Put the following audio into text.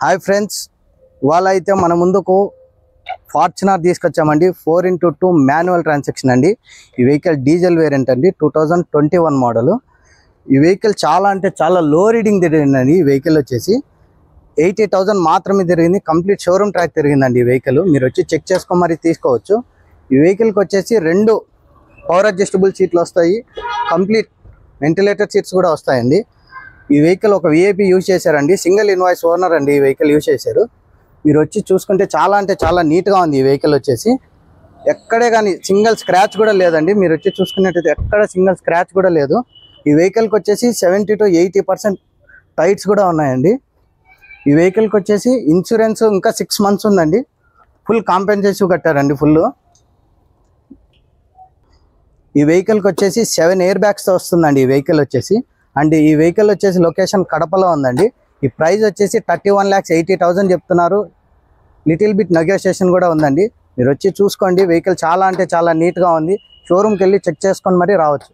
Hi friends, ఇవాళ అయితే మన ముందుకు ఫార్చునర్ తీసుకొచ్చామండి. 4x2 మాన్యువల్ ట్రాన్సాక్షన్ అండి. ఈ వెహికల్ డీజిల్ వేరియంట్ అండి, 2021 మోడల్. ఈ వెహికల్ చాలా అంటే చాలా లో రీడింగ్ తిరిగిందండి. ఈ వెహికల్ వచ్చేసి 80,000 మాత్రమే తిరిగింది. కంప్లీట్ షోరూమ్ ట్రాక్ తిరిగిందండి ఈ వెహికల్. మీరు వచ్చి చెక్ చేసుకొని మరి తీసుకోవచ్చు. ఈ వెహికల్కి వచ్చేసి 2 పవర్ అడ్జస్టబుల్ సీట్లు వస్తాయి. కంప్లీట్ వెంటిలేటర్ సీట్స్ కూడా వస్తాయండి. ఈ వెహికల్ ఒక విఐపి యూజ్ చేశారండి. సింగిల్ ఇన్వాయిస్ ఓనర్ అండి ఈ వెహికల్ యూజ్ చేశారు. మీరు వచ్చి చూసుకుంటే చాలా అంటే చాలా నీట్గా ఉంది ఈ వెహికల్ వచ్చేసి. ఎక్కడే కానీ సింగిల్ స్క్రాచ్ కూడా లేదండి. మీరు వచ్చి చూసుకున్నట్టయితే ఎక్కడ సింగిల్ స్క్రాచ్ కూడా లేదు. ఈ వెహికల్కి వచ్చేసి 70 to 80% టైర్స్ కూడా ఉన్నాయండి. ఈ వెహికల్కి వచ్చేసి ఇన్సూరెన్స్ ఇంకా 6 months ఉందండి. ఫుల్ కాంపెన్సేటివ్ కట్టారండి ఫుల్. ఈ వెహికల్కి వచ్చేసి 7 ఎయిర్ బ్యాగ్స్తో వస్తుందండి ఈ వెహికల్ వచ్చేసి. అండ్ ఈ వెహికల్ వచ్చేసి లొకేషన్ కడపలో ఉందండి. ఈ ప్రైస్ వచ్చేసి 31,80,000 చెప్తున్నారు. లిటిల్ బిట్ నెగోషియేషన్ కూడా ఉందండి. మీరు వచ్చి చూసుకోండి. వెహికల్ చాలా అంటే చాలా నీట్గా ఉంది. షోరూమ్కి వెళ్ళి చెక్ చేసుకొని మరీ రావచ్చు.